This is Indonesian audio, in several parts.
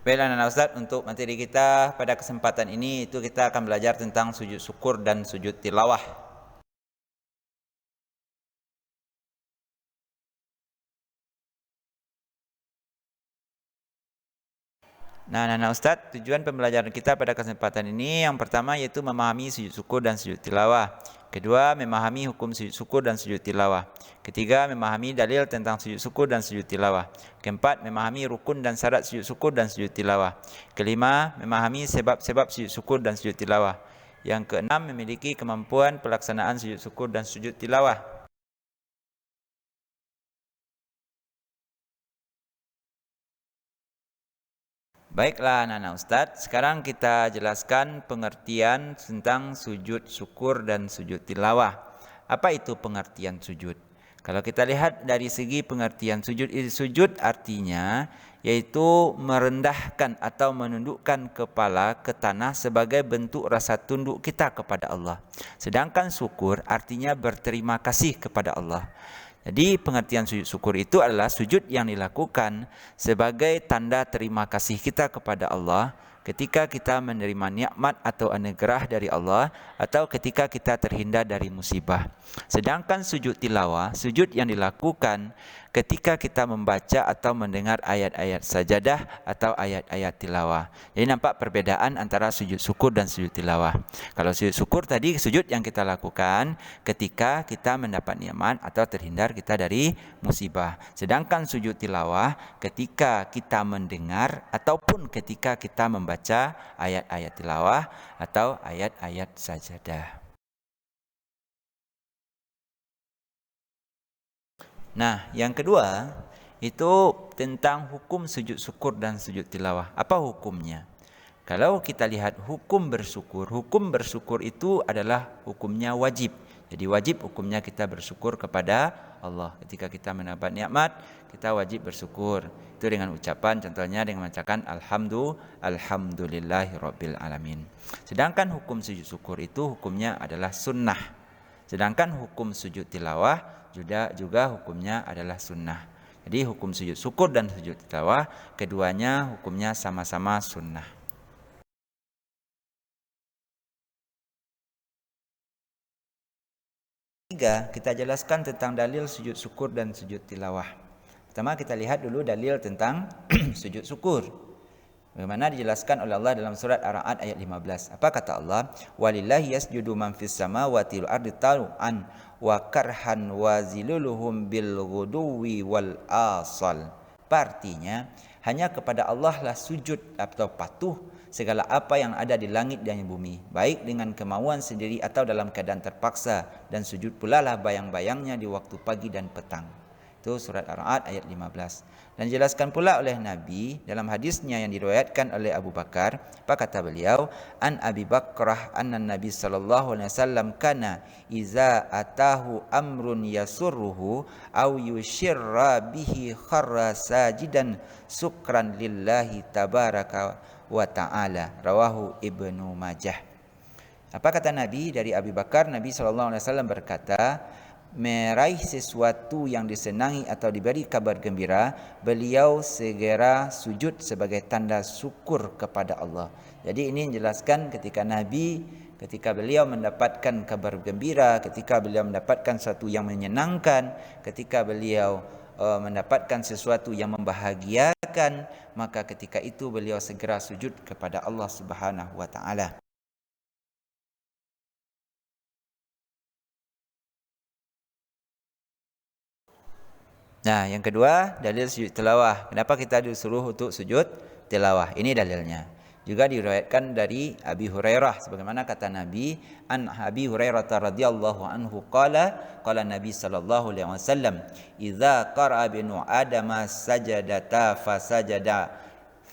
Baiklah anak Ustaz, untuk materi kita pada kesempatan ini itu kita akan belajar tentang sujud syukur dan sujud tilawah. Nah, anak Ustaz, tujuan pembelajaran kita pada kesempatan ini yang pertama yaitu memahami sujud syukur dan sujud tilawah. Kedua, memahami hukum sujud syukur dan sujud tilawah. Ketiga, memahami dalil tentang sujud syukur dan sujud tilawah. Keempat, memahami rukun dan syarat sujud syukur dan sujud tilawah. Kelima, memahami sebab-sebab sujud syukur dan sujud tilawah. Yang keenam, memiliki kemampuan pelaksanaan sujud syukur dan sujud tilawah. Baiklah anak-anak Ustadz, sekarang kita jelaskan pengertian tentang sujud syukur dan sujud tilawah. Apa itu pengertian sujud? Kalau kita lihat dari segi pengertian sujud, sujud artinya yaitu merendahkan atau menundukkan kepala ke tanah sebagai bentuk rasa tunduk kita kepada Allah. Sedangkan syukur artinya berterima kasih kepada Allah. Jadi pengertian sujud syukur itu adalah sujud yang dilakukan sebagai tanda terima kasih kita kepada Allah ketika kita menerima nikmat atau anugerah dari Allah atau ketika kita terhindar dari musibah. Sedangkan sujud tilawah, sujud yang dilakukan ketika kita membaca atau mendengar ayat-ayat sajadah atau ayat-ayat tilawah. Jadi nampak perbedaan antara sujud syukur dan sujud tilawah. Kalau sujud syukur tadi sujud yang kita lakukan ketika kita mendapat nikmat atau terhindar kita dari musibah. Sedangkan sujud tilawah ketika kita mendengar ataupun ketika kita membaca ayat-ayat tilawah atau ayat-ayat sajadah. Nah, yang kedua itu tentang hukum sujud syukur dan sujud tilawah. Apa hukumnya? Kalau kita lihat hukum bersyukur itu adalah hukumnya wajib. Jadi wajib hukumnya kita bersyukur kepada Allah. Ketika kita mendapat nikmat, kita wajib bersyukur. Itu dengan ucapan, contohnya dengan mengucapkan alhamdulillahirabbil alamin. Sedangkan hukum sujud syukur itu hukumnya adalah sunnah. Sedangkan hukum sujud tilawah juga hukumnya adalah sunnah. Jadi hukum sujud syukur dan sujud tilawah keduanya hukumnya sama-sama sunnah. Tiga, kita jelaskan tentang dalil sujud syukur dan sujud tilawah. Pertama kita lihat dulu dalil tentang sujud syukur. Bagaimana dijelaskan oleh Allah dalam surat Ar-Ra'd ayat 15. Apa kata Allah? Walillahi yasjudu man fis samawati wal ardi taw'an wa karhan wa ziluluhum bil ghuduwi wal asal. Artinya, hanya kepada Allah lah sujud atau patuh segala apa yang ada di langit dan di bumi, baik dengan kemauan sendiri atau dalam keadaan terpaksa, dan sujud pula lah bayang-bayangnya di waktu pagi dan petang. Itu surat Ar-Ra'd ayat 15. Dan dijelaskan pula oleh Nabi dalam hadisnya yang diriwayatkan oleh Abu Bakar. Apa kata beliau? An Abi Bakrah anna Nabi sallallahu alaihi wasallam kana iza atahu amrun yasurruhu aw yushirra bihi kharra sajidan sukran lillahi tabaraka wa ta'ala. Rawahu Ibnu Majah. Apa kata Nabi dari Abu Bakar? Nabi sallallahu alaihi wasallam berkata, meraih sesuatu yang disenangi atau diberi kabar gembira, beliau segera sujud sebagai tanda syukur kepada Allah. Jadi ini menjelaskan ketika beliau mendapatkan kabar gembira, ketika beliau mendapatkan sesuatu yang menyenangkan, ketika beliau mendapatkan sesuatu yang membahagiakan, maka ketika itu beliau segera sujud kepada Allah Subhanahu wa taala. Nah, yang kedua, dalil sujud tilawah. Kenapa kita disuruh untuk sujud tilawah? Ini dalilnya. Juga diriwayatkan dari Abi Hurairah sebagaimana kata Nabi, an Abi Hurairah radhiyallahu anhu qala Nabi sallallahu alaihi wasallam, "Idza qara'a binu adama sajadata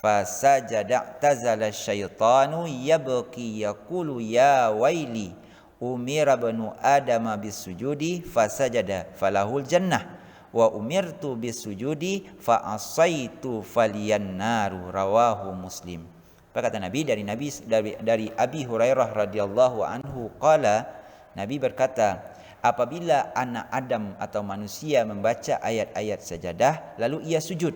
fasajada tazala syaitanu yabki yaqulu ya waili umira banu adama bisujudi fasajada falahul jannah wa umirtu bisujudi fa asaitu faliyannaru." Rawahu Muslim. Apa kata Nabi dari Abi Hurairah radhiyallahu anhu qala, Nabi berkata, apabila anak Adam atau manusia membaca ayat-ayat sajadah lalu ia sujud,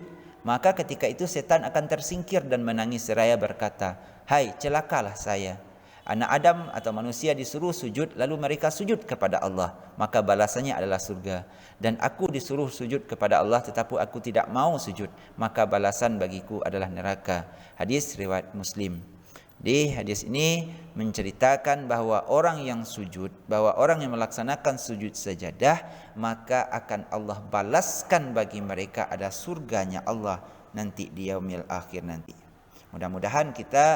maka ketika itu setan akan tersingkir dan menangis seraya berkata, "Hai, celakalah saya. Anak Adam atau manusia disuruh sujud, lalu mereka sujud kepada Allah, maka balasannya adalah surga. Dan aku disuruh sujud kepada Allah, tetapi aku tidak mau sujud, maka balasan bagiku adalah neraka." Hadis riwayat Muslim. Di hadis ini menceritakan bahwa orang yang sujud, bahwa orang yang melaksanakan sujud sajadah, maka akan Allah balaskan bagi mereka ada surganya Allah nanti di yaumil akhir nanti. Mudah-mudahan kita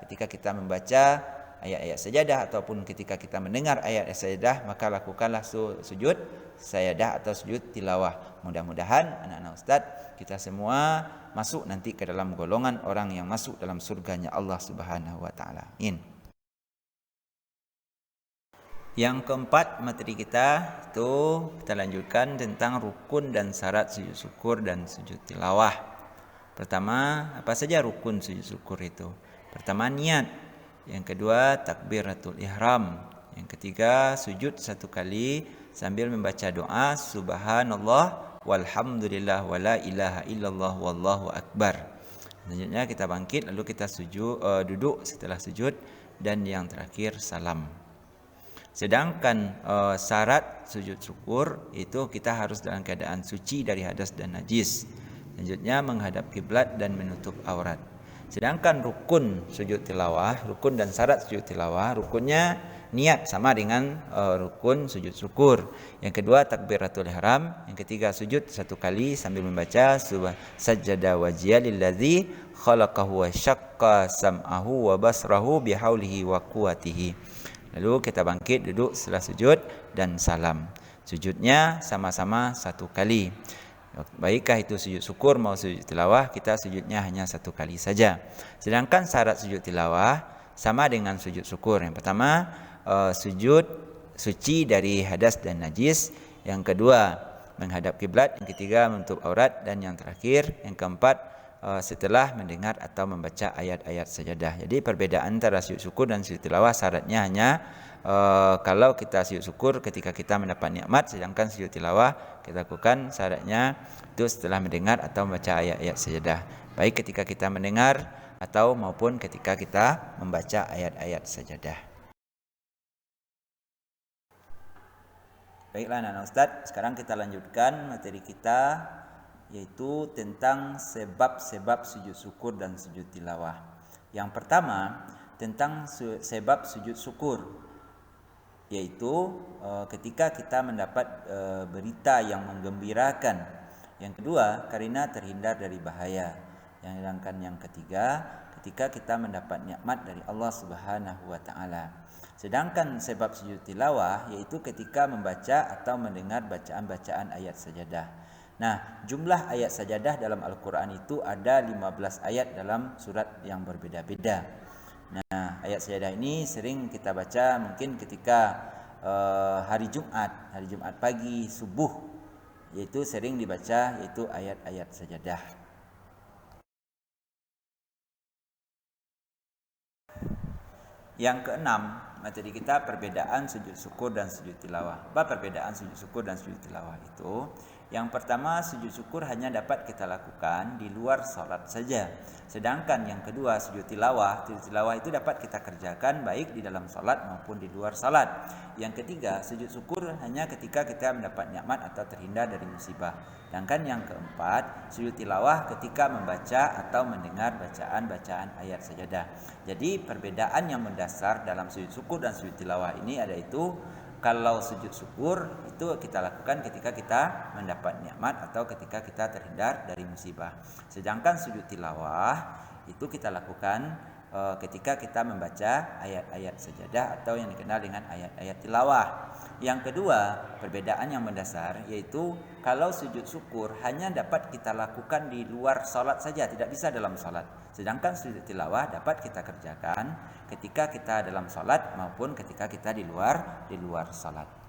ketika kita membaca ayat-ayat sajadah ataupun ketika kita mendengar ayat sajadah, maka lakukanlah sujud sajadah atau sujud tilawah. Mudah-mudahan anak-anak Ustaz kita semua masuk nanti ke dalam golongan orang yang masuk dalam surganya Allah Subhanahu wa taala. Amin. Yang keempat materi kita itu kita lanjutkan tentang rukun dan syarat sujud syukur dan sujud tilawah. Pertama, apa saja rukun sujud syukur itu? Pertama, niat. Yang kedua, takbiratul ihram. Yang ketiga, sujud satu kali sambil membaca doa subhanallah walhamdulillah wala ilaha illallah wallahu akbar. Selanjutnya kita bangkit lalu kita duduk setelah sujud, dan yang terakhir salam. Sedangkan syarat sujud syukur itu kita harus dalam keadaan suci dari hadas dan najis. Selanjutnya menghadap kiblat dan menutup aurat. Sedangkan rukun sujud tilawah, rukun dan syarat sujud tilawah, rukunnya niat sama dengan rukun sujud syukur. Yang kedua takbiratul ihram, yang ketiga sujud satu kali sambil membaca sajada wajhiya lillazi khalaqahu wa syaqqa sam'ahu wa basrahu bihaulihi wa quwwatihi. Lalu kita bangkit duduk setelah sujud dan salam. Sujudnya sama-sama satu kali. Baikkah itu sujud syukur mau sujud tilawah, kita sujudnya hanya satu kali saja. Sedangkan syarat sujud tilawah sama dengan sujud syukur. Yang pertama sujud suci dari hadas dan najis. Yang kedua menghadap kiblat. Yang ketiga menutup aurat. Dan yang terakhir, yang keempat setelah mendengar atau membaca ayat-ayat sajadah. Jadi perbedaan antara sujud syukur dan sujud tilawah syaratnya hanya kalau kita sujud syukur ketika kita mendapat nikmat, sedangkan sujud tilawah kita lakukan syaratnya itu setelah mendengar atau membaca ayat-ayat sajadah, baik ketika kita mendengar atau maupun ketika kita membaca ayat-ayat sajadah. Baiklah anak-anak Ustaz, sekarang kita lanjutkan materi kita, yaitu tentang sebab-sebab sujud syukur dan sujud tilawah. Yang pertama tentang sebab sujud syukur, yaitu ketika kita mendapat berita yang menggembirakan. Yang kedua, karena terhindar dari bahaya. Sedangkan yang ketiga, ketika kita mendapat nikmat dari Allah Subhanahu wa taala. Sedangkan sebab sujud tilawah yaitu ketika membaca atau mendengar bacaan-bacaan ayat sajadah. Nah, jumlah ayat sajadah dalam Al-Qur'an itu ada 15 ayat dalam surat yang berbeda-beda. Nah, ayat sajadah ini sering kita baca mungkin ketika hari Jumat pagi subuh, yaitu sering dibaca yaitu ayat-ayat sajadah. Yang keenam, materi kita perbedaan sujud syukur dan sujud tilawah. Apa perbedaan sujud syukur dan sujud tilawah itu? Yang pertama, sujud syukur hanya dapat kita lakukan di luar salat saja. Sedangkan yang kedua, sujud tilawah itu dapat kita kerjakan baik di dalam salat maupun di luar salat. Yang ketiga, sujud syukur hanya ketika kita mendapat nikmat atau terhindar dari musibah. Sedangkan yang keempat, sujud tilawah ketika membaca atau mendengar bacaan-bacaan ayat sajadah. Jadi perbedaan yang mendasar dalam sujud syukur dan sujud tilawah ini ada itu, kalau sujud syukur itu kita lakukan ketika kita mendapat nikmat atau ketika kita terhindar dari musibah. Sedangkan sujud tilawah itu kita lakukan ketika kita membaca ayat-ayat sajadah atau yang dikenal dengan ayat-ayat tilawah. Yang kedua, perbedaan yang mendasar yaitu kalau sujud syukur hanya dapat kita lakukan di luar salat saja, tidak bisa dalam salat. Sedangkan sujud tilawah dapat kita kerjakan ketika kita dalam salat maupun ketika kita di luar salat.